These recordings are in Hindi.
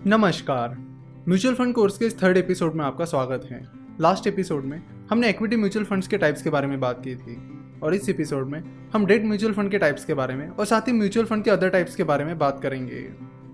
नमस्कार। म्यूचुअल फंड कोर्स के इस थर्ड एपिसोड में आपका स्वागत है। लास्ट एपिसोड में हमने इक्विटी म्यूचुअल फंड्स के टाइप्स के बारे में बात की थी और इस एपिसोड में हम डेट म्यूचुअल फंड के टाइप्स के बारे में और साथ ही म्यूचुअल फंड के अदर टाइप्स के बारे में बात करेंगे।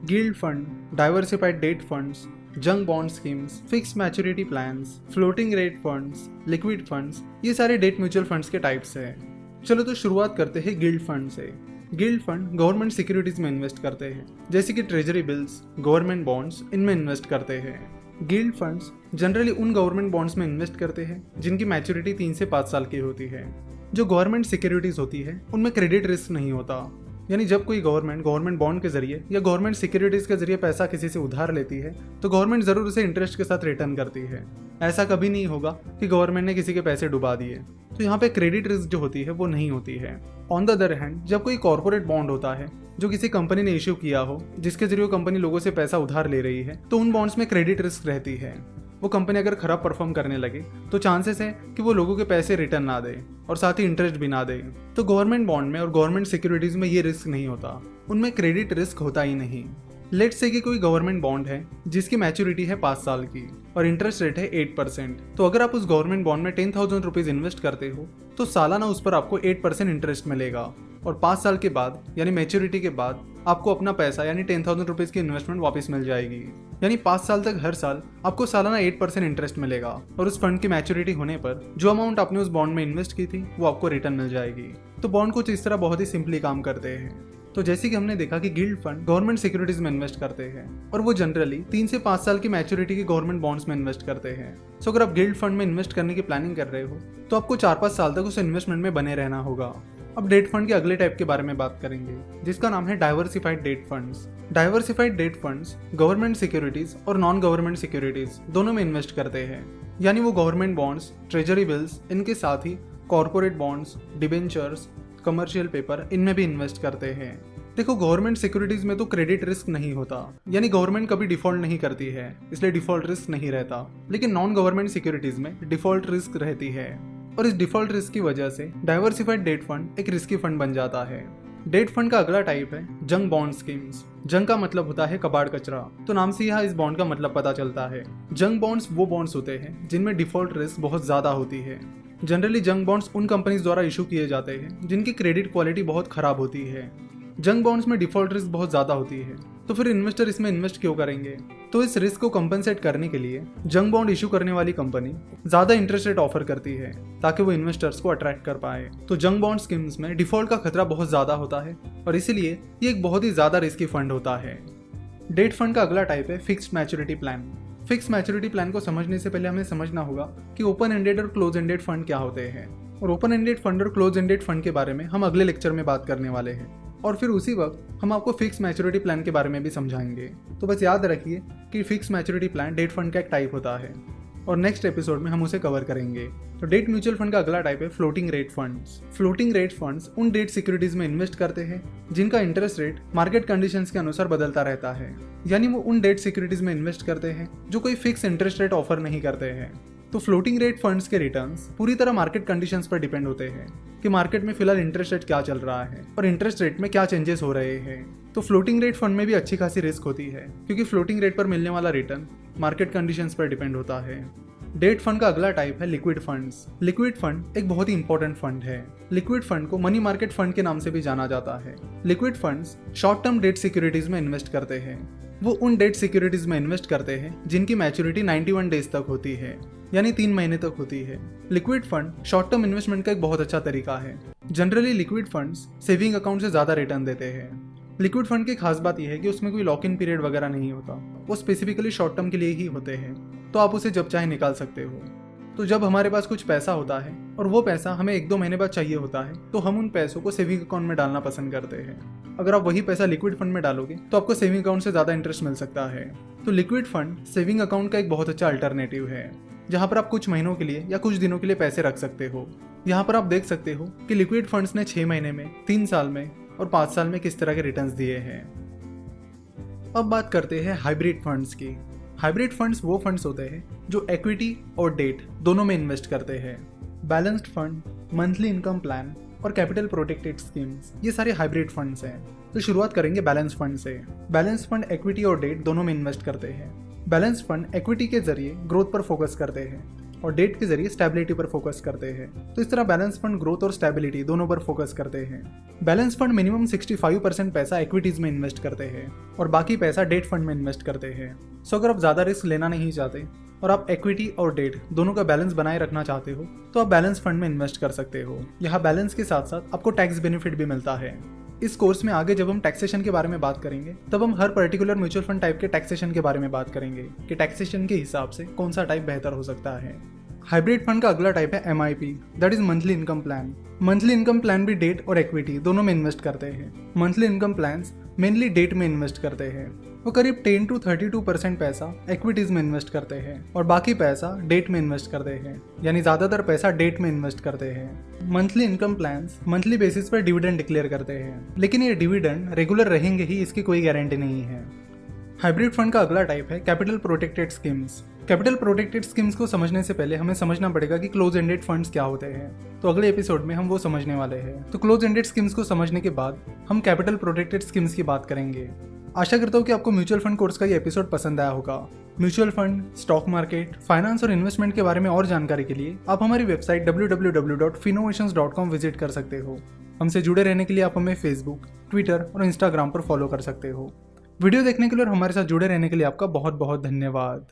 Guild fund, diversified date funds, junk bond schemes, fix maturity plans, floating rate funds, liquid funds, ये सारे डेट म्यूचुअल फंड्स के टाइप्स हैं। चलो तो शुरुआत करते हैं गिल्ड फंड से। गिल्ड फंड गवर्नमेंट सिक्योरिटीज में इन्वेस्ट करते हैं, जैसे कि ट्रेजरी बिल्स, गवर्नमेंट बॉन्ड्स, इनमें इन्वेस्ट करते हैं। गिल्ड फंड्स जनरली उन गवर्नमेंट बॉन्ड्स में इन्वेस्ट करते हैं जिनकी मैच्योरिटी 3 से 5 साल की होती है। जो गवर्नमेंट सिक्योरिटीज होती है उनमें क्रेडिट रिस्क नहीं होता, यानी जब कोई गवर्नमेंट बॉन्ड के जरिए या गवर्नमेंट सिक्योरिटीज के जरिए पैसा किसी से उधार लेती है तो गवर्नमेंट जरूर उसे इंटरेस्ट के साथ रिटर्न करती है। ऐसा कभी नहीं होगा कि गवर्नमेंट ने किसी के पैसे डुबा दिए, तो यहाँ पे क्रेडिट रिस्क जो होती है वो नहीं होती है। ऑन द अदर हैंड, जब कोई कॉर्पोरेट बॉन्ड होता है जो किसी कंपनी ने इश्यू किया हो, जिसके जरिए कंपनी लोगों से पैसा उधार ले रही है, तो उन बॉन्ड्स में क्रेडिट रिस्क रहती है। वो कंपनी अगर खराब परफॉर्म करने लगे तो चांसेस है कि वो लोगों के पैसे रिटर्न ना दे और साथ ही इंटरेस्ट भी ना दे। तो गवर्नमेंट बॉन्ड में और गवर्नमेंट सिक्योरिटीज में ये रिस्क नहीं होता, उनमें क्रेडिट रिस्क होता ही नहीं। लेट्स से कि कोई गवर्नमेंट बॉन्ड है जिसकी मैच्योरिटी है 5 साल की और इंटरेस्ट रेट है 8%। तो अगर आप उस गवर्नमेंट बॉन्ड में 10,000 रुपीज इन्वेस्ट करते हो तो सालाना उस पर आपको 8% इंटरेस्ट मिलेगा और 5 साल के बाद यानी मैच्योरिटी के बाद आपको अपना पैसा यानी 10,000 रुपीज की इन्वेस्टमेंट वापस मिल जाएगी। यानी 5 साल तक हर साल आपको सालाना 8% इंटरेस्ट मिलेगा और उस फंड की मैच्योरिटी होने पर जो अमाउंट आपने उस बॉन्ड में इन्वेस्ट की थी वो आपको रिटर्न मिल जाएगी। तो बॉन्ड कुछ इस तरह बहुत ही सिंपली काम करते हैं। तो जैसे कि हमने देखा कि गिल्ड फंड गवर्नमेंट सिक्योरिटीज में इन्वेस्ट करते हैं और वो जनरली 3 से 5 साल की मैच्योरिटी के गवर्नमेंट बॉन्ड्स में इन्वेस्ट करते हैं। सो अगर आप गिल्ड फंड में इन्वेस्ट करने की प्लानिंग कर रहे हो तो आपको 4-5 साल तक उस इन्वेस्टमेंट में बने रहना होगा। अब डेट फंड के अगले टाइप के बारे में बात करेंगे, जिसका नाम है diversified date funds. Diversified date funds government securities और नॉन गवर्नमेंट सिक्योरिटीज दोनों में इन्वेस्ट करते हैं, यानी वो गवर्नमेंट बॉन्ड्स, ट्रेजरी बिल्स, इनके साथ ही corporate bonds, debentures, commercial paper, इनमें भी इन्वेस्ट करते हैं। देखो, गवर्नमेंट सिक्योरिटीज में तो क्रेडिट रिस्क नहीं होता, यानी गवर्नमेंट कभी डिफॉल्ट नहीं करती है, इसलिए डिफॉल्ट रिस्क नहीं रहता। लेकिन नॉन गवर्नमेंट सिक्योरिटीज में डिफॉल्ट रिस्क रहती है और इस डिफॉल्ट रिस्क की वजह से डाइवर्सिफाइड डेट फंड एक रिस्की फंड बन जाता है। डेट फंड का अगला टाइप है जंक बॉन्ड स्कीम्स। जंक का मतलब होता है कबाड़ कचरा, तो नाम से यहाँ इस बॉन्ड का मतलब पता चलता है। जंक बॉन्ड्स वो बॉन्ड्स होते हैं जिनमें डिफॉल्ट रिस्क बहुत ज्यादा होती है। जनरली जंक बॉन्ड्स उन कंपनीज द्वारा इशू किए जाते हैं जिनकी क्रेडिट क्वालिटी बहुत खराब होती है। जंक बॉन्ड्स में डिफॉल्ट रिस्क बहुत ज्यादा होती है, तो फिर इन्वेस्टर इसमें इन्वेस्ट क्यों करेंगे? तो इस रिस्क को कंपनसेट करने के लिए जंक बॉन्ड इशू करने वाली कंपनी ज्यादा इंटरेस्ट रेट ऑफर करती है ताकि वो इन्वेस्टर्स को अट्रैक्ट कर पाए। तो जंक बॉन्ड स्कीम्स में डिफॉल्ट का खतरा बहुत ज्यादा होता है और इसीलिए ये एक बहुत ही ज्यादा रिस्की फंड होता है। डेट फंड का अगला टाइप है fixed maturity plan. Fix maturity plan को समझने से पहले हमें समझना होगा कि ओपन एंडेड और क्लोज एंडेड फंड क्या होते हैं, और ओपन एंडेड फंड और क्लोज एंडेड फंड के बारे में हम अगले लेक्चर में बात करने वाले हैं और फिर उसी वक्त हम आपको फिक्स मैच्योरिटी प्लान के बारे में भी समझाएंगे। तो बस याद रखिए कि fix maturity plan debt fund का एक टाइप होता है और नेक्स्ट एपिसोड में हम उसे कवर करेंगे। तो डेट म्यूचुअल फंड का अगला टाइप है floating rate funds. Floating rate funds उन डेट सिक्योरिटीज में इन्वेस्ट करते हैं जिनका इंटरेस्ट रेट मार्केट कंडीशंस के अनुसार बदलता रहता है, यानी वो उन डेट सिक्योरिटीज में इन्वेस्ट करते हैं जो कोई फिक्स इंटरेस्ट रेट ऑफर नहीं करते हैं। तो फ्लोटिंग रेट फंड्स के रिटर्न्स पूरी तरह मार्केट कंडीशंस पर डिपेंड होते हैं कि मार्केट में फिलहाल इंटरेस्ट रेट क्या चल रहा है और इंटरेस्ट रेट में क्या चेंजेस हो रहे हैं। तो फ्लोटिंग रेट फंड में भी अच्छी खासी रिस्क होती है क्योंकि फ्लोटिंग रेट पर मिलने वाला रिटर्न मार्केट कंडीशंस पर डिपेंड होता है। डेट फंड का अगला टाइप है लिक्विड फंड्स। लिक्विड फंड एक बहुत ही इंपॉर्टेंट फंड है। लिक्विड फंड को मनी मार्केट फंड के नाम से भी जाना जाता है। Liquid funds short term debt securities में इन्वेस्ट करते हैं। वो उन डेट सिक्योरिटीज में इन्वेस्ट करते हैं जिनकी मैच्योरिटी 91 डेज तक होती है, यानी 3 महीने तक होती है। Liquid fund short term investment का एक बहुत अच्छा तरीका है। Generally liquid funds saving account से ज्यादा रिटर्न देते हैं। लिक्विड फंड की खास बात यह है कि उसमें कोई लॉक इन पीरियड वगैरह नहीं होता, वो स्पेसिफिकली शॉर्ट टर्म के लिए ही होते हैं, तो आप उसे जब चाहे निकाल सकते हो। तो जब हमारे पास कुछ पैसा होता है और वो पैसा हमें 1-2 महीने बाद चाहिए होता है तो हम उन पैसों को सेविंग अकाउंट में डालना पसंद करते हैं। अगर आप वही पैसा लिक्विड फंड में डालोगे तो आपको सेविंग अकाउंट से ज्यादा इंटरेस्ट मिल सकता है। तो लिक्विड फंड सेविंग अकाउंट का एक बहुत अच्छा अल्टरनेटिव है जहां पर आप कुछ महीनों के लिए या कुछ दिनों के लिए पैसे रख सकते हो। यहाँ पर आप देख सकते हो कि लिक्विड फंड्स ने 6 महीने में, 3 साल में और 5 साल में किस तरह के रिटर्न्स दिए हैं। अब बात करते हैं हाइब्रिड फंड्स की। हाइब्रिड फंड्स वो फंड्स होते हैं जो इक्विटी और डेट दोनों में इन्वेस्ट करते हैं। Balanced fund, monthly income plan और कैपिटल प्रोटेक्टेड स्कीम्स, ये सारे हाइब्रिड फंड्स हैं। तो शुरुआत करेंगे बैलेंस फंड से। बैलेंस फंड इक्विटी और डेट दोनों में इन्वेस्ट करते हैं। बैलेंस फंड इक्विटी के जरिए ग्रोथ पर फोकस करते हैं और डेट के जरिए स्टेबिलिटी पर फोकस करते हैं। तो इस तरह बैलेंस फंड ग्रोथ और स्टेबिलिटी दोनों पर फोकस करते हैं। बैलेंस फंड मिनिमम 65% पैसा इक्विटीज में इन्वेस्ट करते हैं और बाकी पैसा डेट फंड में इन्वेस्ट करते हैं। सो अगर आप ज़्यादा रिस्क लेना नहीं चाहते और आप इक्विटी और डेट दोनों का बैलेंस बनाए रखना चाहते हो तो आप बैलेंस फंड में इन्वेस्ट कर सकते हो। यहाँ बैलेंस के साथ साथ आपको टैक्स बेनिफिट भी मिलता है। इस कोर्स में आगे जब हम टैक्सेशन के बारे में बात करेंगे तब हम हर पर्टिकुलर म्यूचुअल फंड टाइप के टैक्सेशन के बारे में बात करेंगे कि टैक्सेशन के हिसाब से कौन सा टाइप बेहतर हो सकता है। हाइब्रिड फंड का अगला टाइप है MIP, that is monthly income plan. Monthly income plan भी डेट और इक्विटी दोनों में इन्वेस्ट करते हैं। Monthly income plans mainly debt में इन्वेस्ट करते हैं। वो करीब 10 to 32% पैसा इक्विटीज में इन्वेस्ट करते हैं और बाकी पैसा डेट में इन्वेस्ट करते हैं, यानी ज्यादातर पैसा डेट में इन्वेस्ट करते हैं। Monthly income plans monthly basis पर डिविडेंड डिक्लेयर करते हैं, लेकिन ये डिविडेंड रेगुलर रहेंगे ही इसकी कोई गारंटी नहीं है। हाइब्रिड फंड का अगला टाइप है capital protected schemes. Capital protected schemes को समझने से पहले हमें समझना पड़ेगा कि क्लोज एंडेड फंड्स क्या होते हैं। तो अगले एपिसोड में हम वो समझने वाले हैं। तो क्लोज एंडेड स्कीम्स को समझने के बाद हम कैपिटल प्रोटेक्टेड स्कीम्स की बात करेंगे। आशा करता हूँ कि आपको म्यूचुअल फंड कोर्स का ये एपिसोड पसंद आया होगा। Mutual fund, stock market, finance और इन्वेस्टमेंट के बारे में और जानकारी के लिए आप हमारी वेबसाइट www.finnovations.com विजिट कर सकते हो। हमसे जुड़े रहने के लिए आप हमें फेसबुक, ट्विटर और इंस्टाग्राम पर फॉलो कर सकते हो। वीडियो देखने के लिए और हमारे साथ जुड़े रहने के लिए आपका बहुत बहुत धन्यवाद।